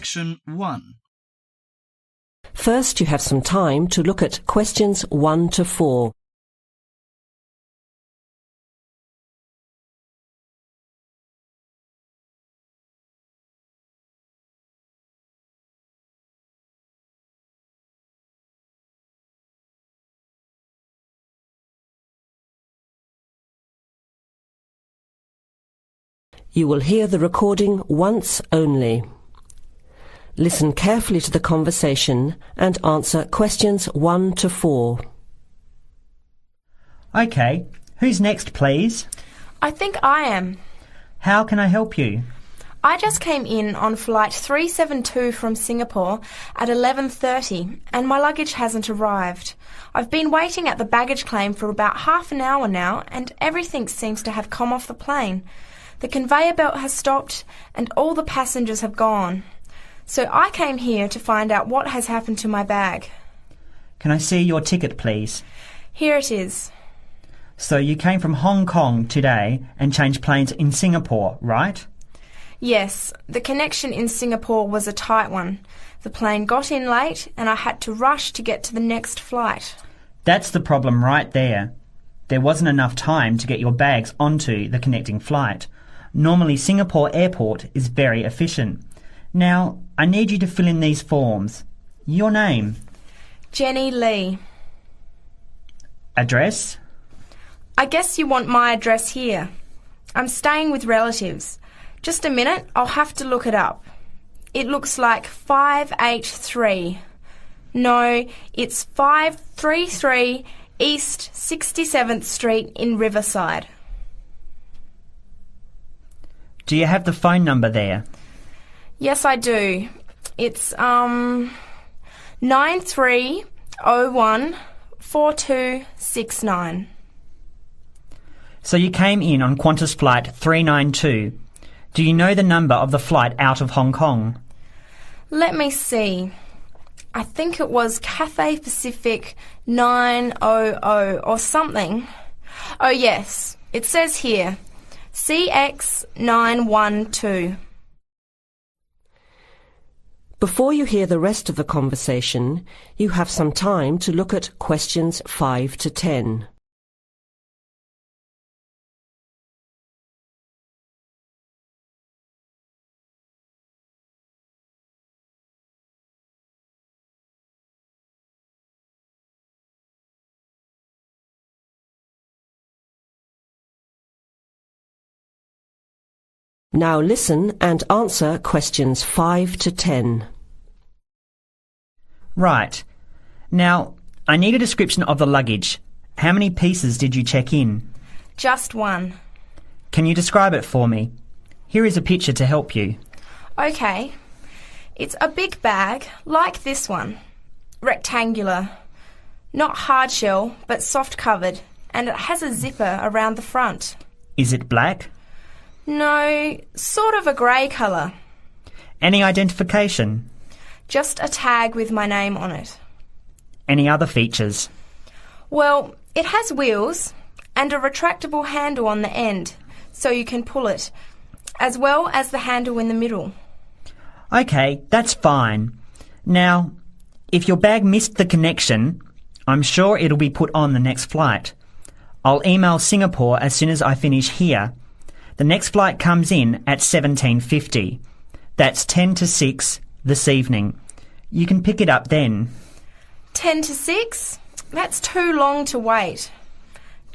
Section 1. First, you have some time to look at questions 1 to 4. You will hear the recording once only. Listen carefully to the conversation and answer questions 1 to 4. OK, who's next, please? I think I am. How can I help you? I just came in on flight 372 from Singapore at 11:30 and my luggage hasn't arrived. I've been waiting at the baggage claim for about half an hour now and everything seems to have come off the plane. The conveyor belt has stopped and all the passengers have gone. So I came here to find out what has happened to my bag. Can I see your ticket, please? Here it is. So you came from Hong Kong today and changed planes in Singapore, right? Yes, the connection in Singapore was a tight one. The plane got in late and I had to rush to get to the next flight. That's the problem right there. There wasn't enough time to get your bags onto the connecting flight. Normally Singapore Airport is very efficient. Now, I need you to fill in these forms. Your name? Jenny Lee. Address? I guess you want my address here. I'm staying with relatives. Just a minute, I'll have to look it up. It looks like 583. No, it's 533 East 67th Street in Riverside. Do you have the phone number there? Yes, I do. It's 93014269. So you came in on Qantas Flight 392. Do you know the number of the flight out of Hong Kong? Let me see. I think it was Cathay Pacific 900 or something. Oh yes, it says here, CX912. Before you hear the rest of the conversation, you have some time to look at questions 5 to 10. Now listen and answer questions 5 to 10. Right. Now, I need a description of the luggage. How many pieces did you check in? Just one. Can you describe it for me? Here is a picture to help you. Okay. It's a big bag, like this one. Rectangular. Not hard shell, but soft covered, and it has a zipper around the front. Is it black? No, sort of a grey colour. Any identification? Just a tag with my name on it. Any other features? Well, it has wheels and a retractable handle on the end, so you can pull it, as well as the handle in the middle. OK, that's fine. Now, if your bag missed the connection, I'm sure it'll be put on the next flight. I'll email Singapore as soon as I finish here. The next flight comes in at 17:50. That's 10 to 6 this evening. You can pick it up then. 10 to 6? That's too long to wait.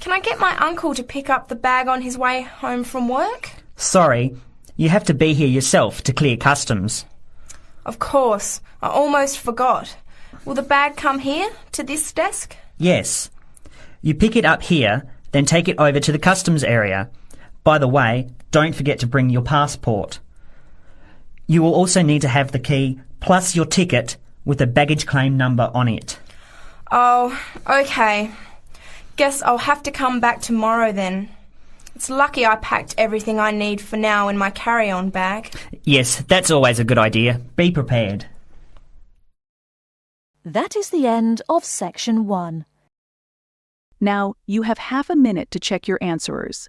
Can I get my uncle to pick up the bag on his way home from work? Sorry, you have to be here yourself to clear customs. Of course, I almost forgot. Will the bag come here, to this desk? Yes. You pick it up here, then take it over to the customs area. By the way, don't forget to bring your passport. You will also need to have the key plus your ticket with a baggage claim number on it. Oh, okay. Guess I'll have to come back tomorrow then. It's lucky I packed everything I need for now in my carry-on bag. Yes, that's always a good idea. Be prepared. That is the end of Section 1. Now, you have half a minute to check your answerers.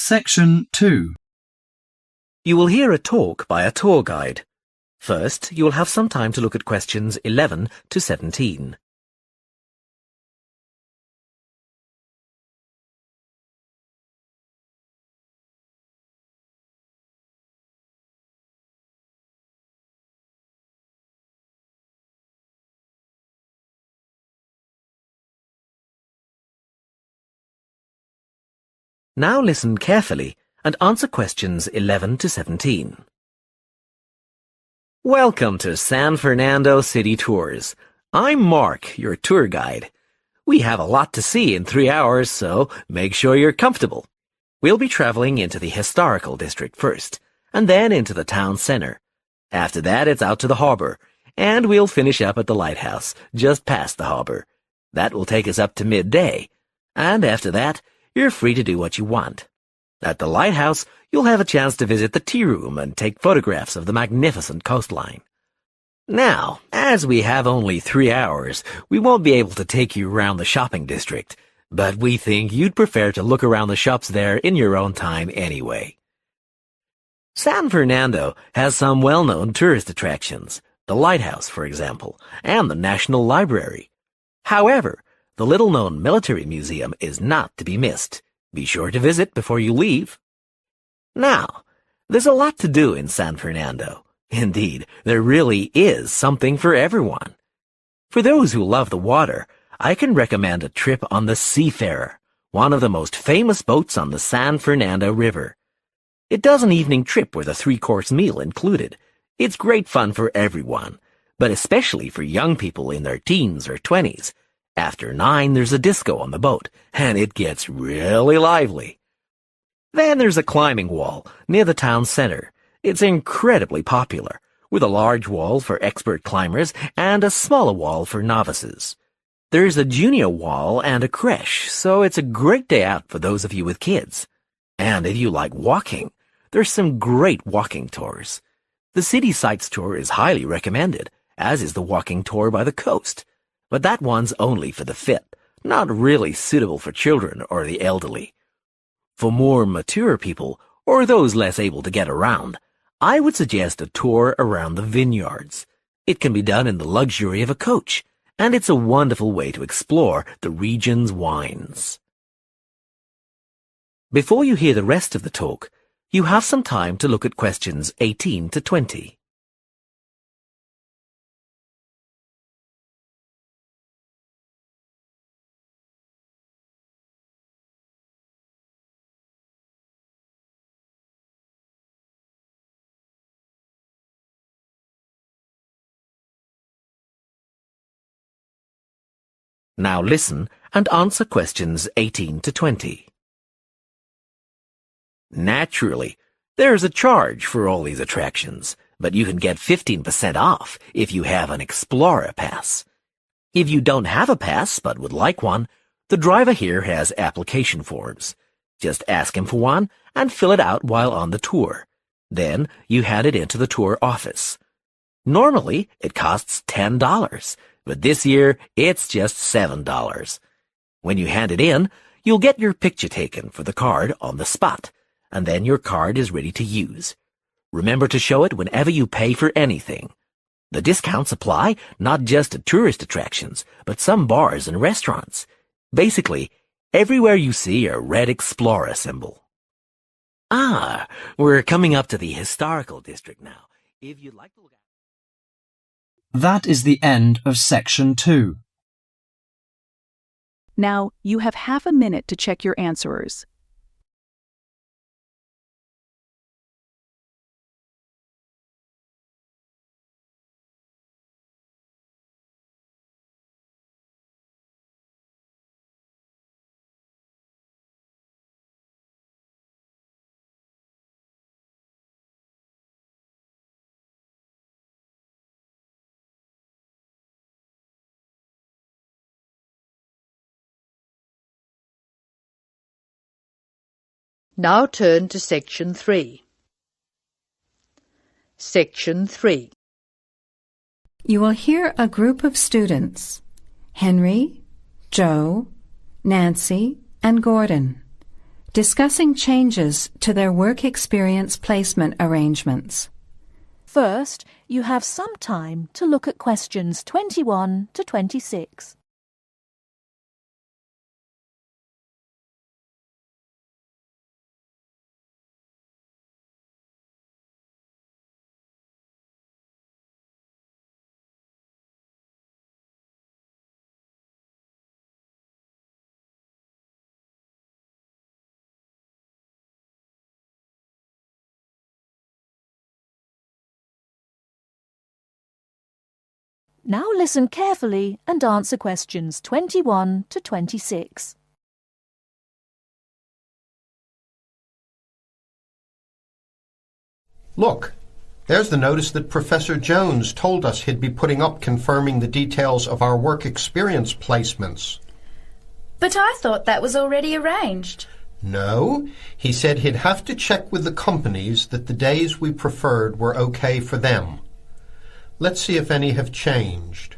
Section 2. You will hear a talk by a tour guide. First, you will have some time to look at questions 11 to 17. Now listen carefully and answer questions 11 to 17. Welcome to San Fernando City Tours. I'm Mark, your tour guide. We have a lot to see in 3 hours, so make sure you're comfortable. We'll be traveling into the historical district first, and then into the town center. After that, it's out to the harbor, and we'll finish up at the lighthouse, just past the harbor. That will take us up to midday, and after that, you're free to do what you want. At the lighthouse, you'll have a chance to visit the tea room and take photographs of the magnificent coastline. Now, as we have only 3 hours, we won't be able to take you around the shopping district, but we think you'd prefer to look around the shops there in your own time anyway. San Fernando has some well-known tourist attractions, the lighthouse, for example, and the National Library. However, the little-known military museum is not to be missed. Be sure to visit before you leave. Now, there's a lot to do in San Fernando. Indeed, there really is something for everyone. For those who love the water, I can recommend a trip on the Seafarer, one of the most famous boats on the San Fernando River. It does an evening trip with a 3-course meal included. It's great fun for everyone, but especially for young people in their teens or 20s. After 9, there's a disco on the boat, and it gets really lively. Then there's a climbing wall near the town center. It's incredibly popular, with a large wall for expert climbers and a smaller wall for novices. There's a junior wall and a creche, so it's a great day out for those of you with kids. And if you like walking, there's some great walking tours. The City Sights tour is highly recommended, as is the walking tour by the coast. But that one's only for the fit, not really suitable for children or the elderly. For more mature people, or those less able to get around, I would suggest a tour around the vineyards. It can be done in the luxury of a coach, and it's a wonderful way to explore the region's wines. Before you hear the rest of the talk, you have some time to look at questions 18 to 20. Now listen and answer questions 18 to 20. Naturally, there's a charge for all these attractions, but you can get 15% off if you have an Explorer Pass. If you don't have a pass but would like one, the driver here has application forms. Just ask him for one and fill it out while on the tour. Then you hand it into the tour office. Normally, it costs $10. But this year, it's just $7. When you hand it in, you'll get your picture taken for the card on the spot, and then your card is ready to use. Remember to show it whenever you pay for anything. The discounts apply not just to tourist attractions, but some bars and restaurants. Basically, everywhere you see a red Explorer symbol. We're coming up to the historical district now. If you'd like to look at That is the end of Section 2. Now, you have half a minute to check your answers. Now turn to Section 3. Section 3. You will hear a group of students, Henry, Joe, Nancy, and Gordon, discussing changes to their work experience placement arrangements. First, you have some time to look at questions 21 to 26. Now listen carefully and answer questions 21 to 26. Look, there's the notice that Professor Jones told us he'd be putting up confirming the details of our work experience placements. But I thought that was already arranged. No, he said he'd have to check with the companies that the days we preferred were okay for them. Let's see if any have changed.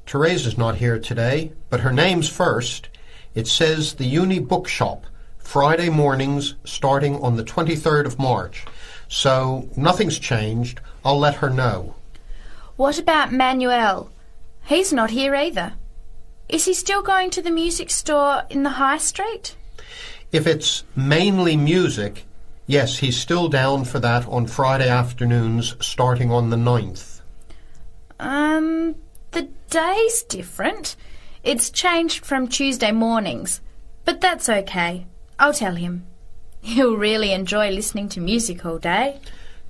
Teresa's not here today, but her name's first. It says the Uni Bookshop, Friday mornings starting on the 23rd of March. So nothing's changed. I'll let her know. What about Manuel? He's not here either. Is he still going to the music store in the high street? If it's mainly music, yes, he's still down for that on Friday afternoons starting on the 9th. The day's different. It's changed from Tuesday mornings, but that's okay. I'll tell him. He'll really enjoy listening to music all day.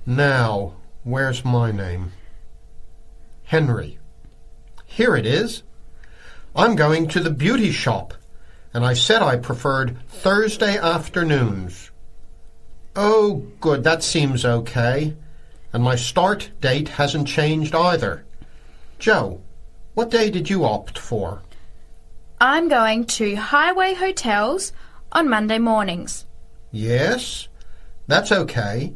Now, where's my name? Henry. Here it is. I'm going to the beauty shop, and I said I preferred Thursday afternoons. Oh, good, that seems okay. And my start date hasn't changed either. Joe, what day did you opt for? I'm going to Highway Hotels on Monday mornings. Yes, that's okay.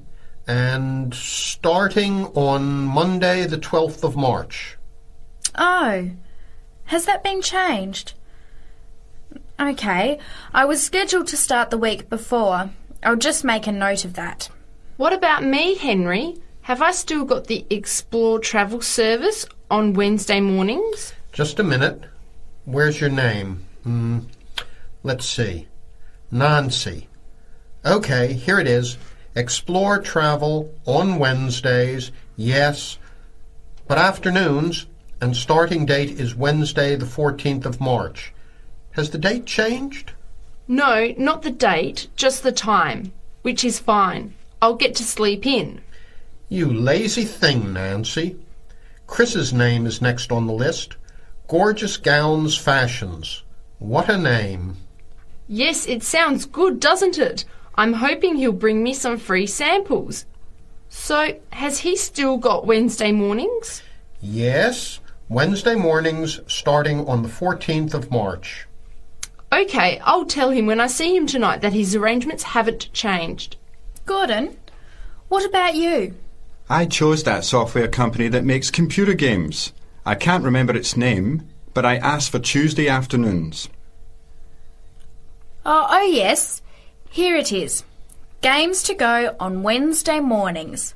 And starting on Monday the 12th of March. Oh, has that been changed? Okay, I was scheduled to start the week before. I'll just make a note of that. What about me, Henry? Have I still got the Explore travel service on Wednesday mornings? Just a minute. Where's your name? Let's see. Nancy. Okay, here it is. Explore travel on Wednesdays, yes, but afternoons, and starting date is Wednesday the 14th of March. Has the date changed? No, not the date, just the time, which is fine. I'll get to sleep in. You lazy thing, Nancy. Chris's name is next on the list. Gorgeous Gowns Fashions. What a name. Yes, it sounds good, doesn't it? I'm hoping he'll bring me some free samples. So, has he still got Wednesday mornings? Yes, Wednesday mornings starting on the 14th of March. Okay, I'll tell him when I see him tonight that his arrangements haven't changed. Gordon, what about you? I chose that software company that makes computer games. I can't remember its name, but I asked for Tuesday afternoons. Oh, yes. Here it is. Games to go on Wednesday mornings.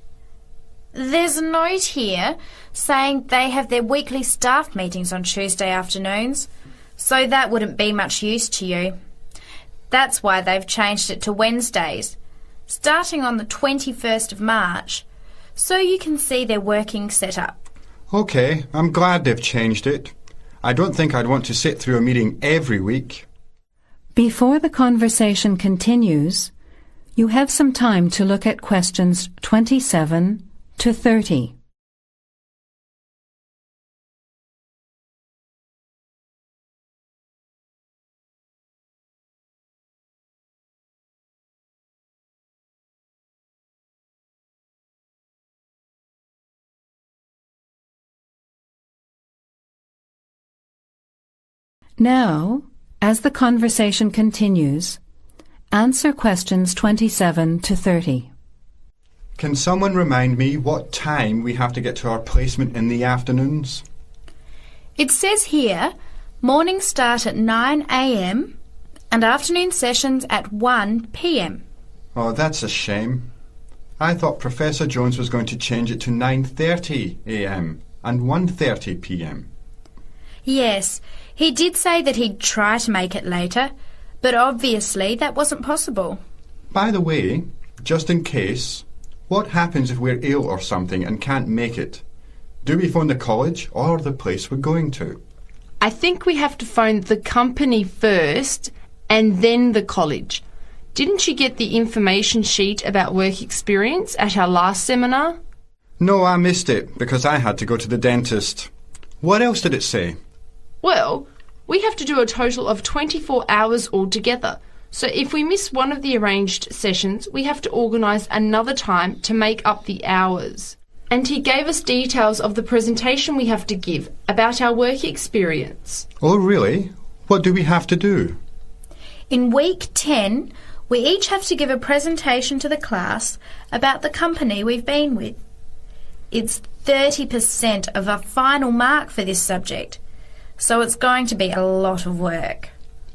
There's a note here saying they have their weekly staff meetings on Tuesday afternoons, so that wouldn't be much use to you. That's why they've changed it to Wednesdays, starting on the 21st of March, so you can see their working setup. OK, I'm glad they've changed it. I don't think I'd want to sit through a meeting every week. Before the conversation continues, you have some time to look at questions 27 to 30. Now, as the conversation continues, answer questions 27 to 30. Can someone remind me what time we have to get to our placement in the afternoons? It says here, mornings start at 9 a.m. and afternoon sessions at 1 p.m. Oh, that's a shame. I thought Professor Jones was going to change it to 9:30 a.m. and 1:30 p.m. Yes, he did say that he'd try to make it later, but obviously that wasn't possible. By the way, just in case, what happens if we're ill or something and can't make it? Do we phone the college or the place we're going to? I think we have to phone the company first and then the college. Didn't you get the information sheet about work experience at our last seminar? No, I missed it because I had to go to the dentist. What else did it say? Well, we have to do a total of 24 hours altogether. So if we miss one of the arranged sessions, we have to organise another time to make up the hours. And he gave us details of the presentation we have to give about our work experience. Oh, really? What do we have to do? In week 10, we each have to give a presentation to the class about the company we've been with. It's 30% of our final mark for this subject, so it's going to be a lot of work.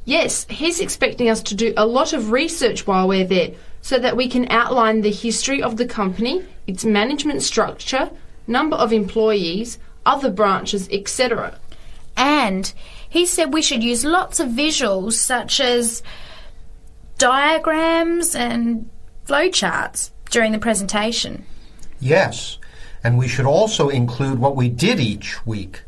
Yes, he's expecting us to do a lot of research while we're there so that we can outline the history of the company, its management structure, number of employees, other branches, etc. And he said we should use lots of visuals such as diagrams and flowcharts during the presentation. Yes, and we should also include what we did each week,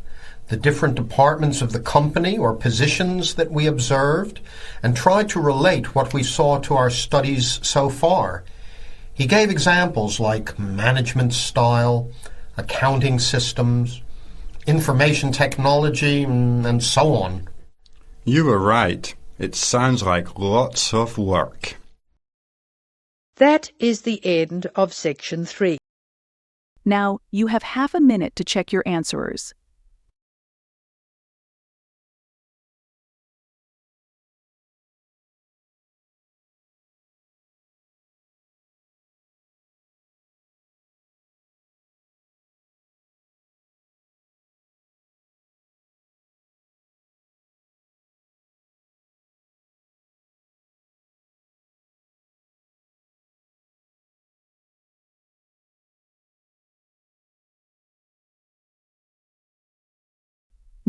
the different departments of the company or positions that we observed, and try to relate what we saw to our studies so far. He gave examples like management style, accounting systems, information technology, and so on. You were right. It sounds like lots of work. That is the end of section 3. Now, you have half a minute to check your answers.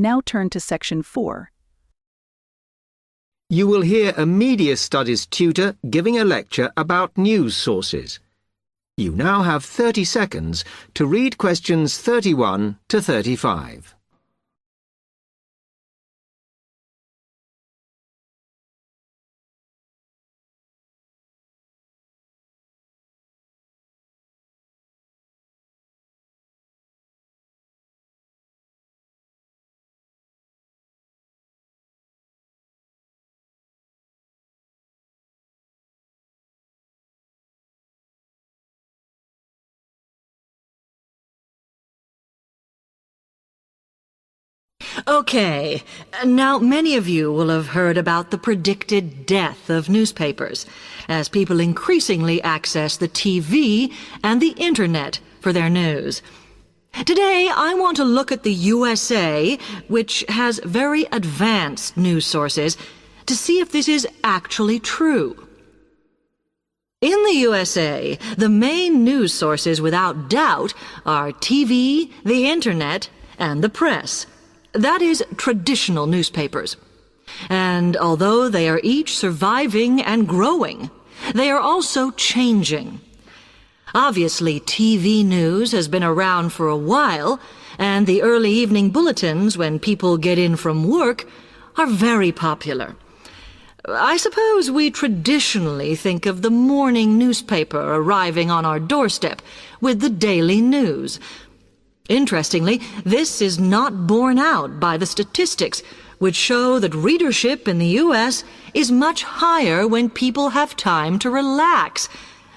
Now turn to section 4. You will hear a media studies tutor giving a lecture about news sources. You now have 30 seconds to read questions 31 to 35. Okay, now many of you will have heard about the predicted death of newspapers, as people increasingly access the TV and the Internet for their news. Today, I want to look at the USA, which has very advanced news sources, to see if this is actually true. In the USA, the main news sources without doubt are TV, the Internet, and the press. That is, traditional newspapers. And although they are each surviving and growing, they are also changing. Obviously, TV news has been around for a while, and the early evening bulletins, when people get in from work, are very popular. I suppose we traditionally think of the morning newspaper arriving on our doorstep with the daily news. Interestingly, this is not borne out by the statistics, which show that readership in the U.S. is much higher when people have time to relax,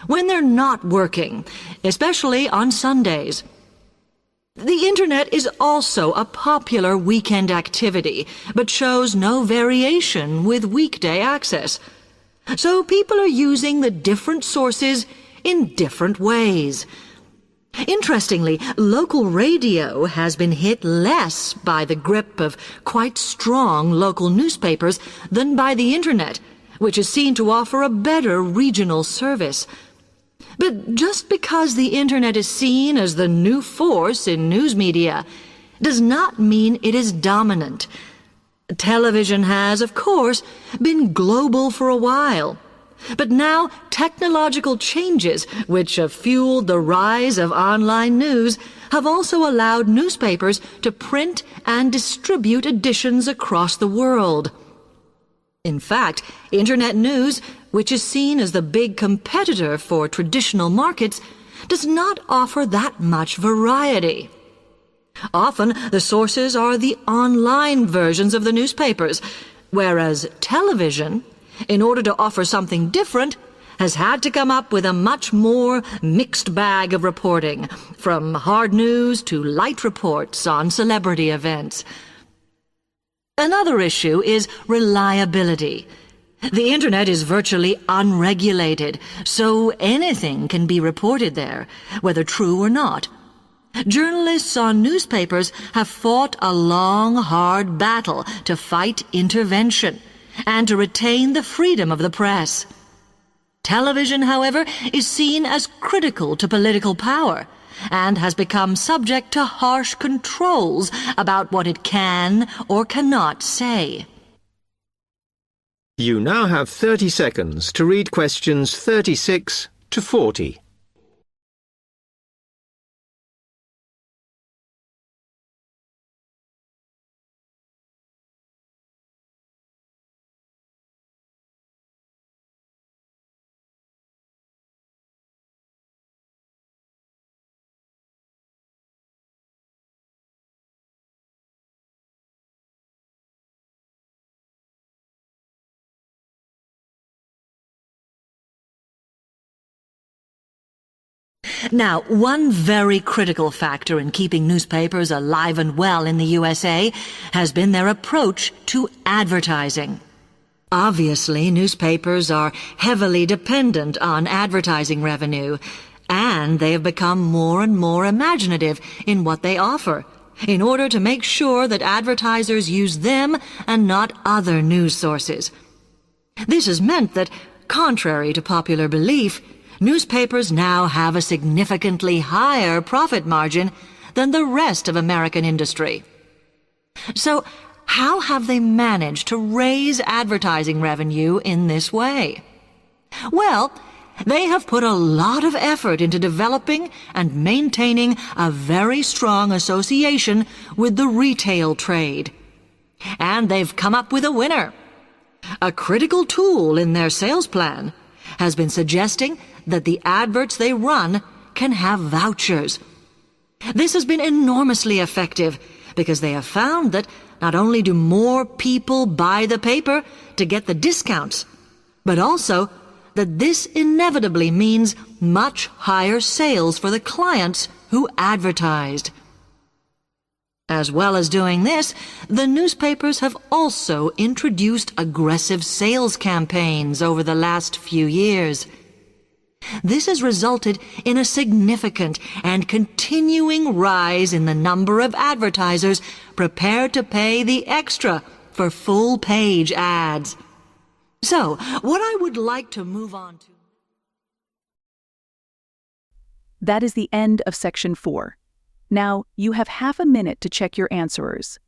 when they're not working, especially on Sundays. The Internet is also a popular weekend activity, but shows no variation with weekday access. So people are using the different sources in different ways. Interestingly, local radio has been hit less by the grip of quite strong local newspapers than by the Internet, which is seen to offer a better regional service. But just because the Internet is seen as the new force in news media does not mean it is dominant. Television has, of course, been global for a while. But now technological changes, which have fueled the rise of online news, have also allowed newspapers to print and distribute editions across the world. In fact, Internet news, which is seen as the big competitor for traditional markets, does not offer that much variety. Often, the sources are the online versions of the newspapers, whereas television, in order to offer something different, has had to come up with a much more mixed bag of reporting, from hard news to light reports on celebrity events. Another issue is reliability. The Internet is virtually unregulated, so anything can be reported there, whether true or not. Journalists on newspapers have fought a long, hard battle to fight intervention and to retain the freedom of the press. Television, however, is seen as critical to political power and has become subject to harsh controls about what it can or cannot say. You now have 30 seconds to read questions 36 to 40. Now, one very critical factor in keeping newspapers alive and well in the USA has been their approach to advertising. Obviously, newspapers are heavily dependent on advertising revenue, and they have become more and more imaginative in what they offer, in order to make sure that advertisers use them and not other news sources. This has meant that, contrary to popular belief, newspapers now have a significantly higher profit margin than the rest of American industry. So, how have they managed to raise advertising revenue in this way? Well, they have put a lot of effort into developing and maintaining a very strong association with the retail trade. And they've come up with a winner. A critical tool in their sales plan has been suggesting that the adverts they run can have vouchers. This has been enormously effective because they have found that not only do more people buy the paper to get the discounts, but also that this inevitably means much higher sales for the clients who advertised. As well as doing this, the newspapers have also introduced aggressive sales campaigns over the last few years. This has resulted in a significant and continuing rise in the number of advertisers prepared to pay the extra for full-page ads. So, what I would like to move on to... That is the end of Section 4. Now, you have half a minute to check your answerers.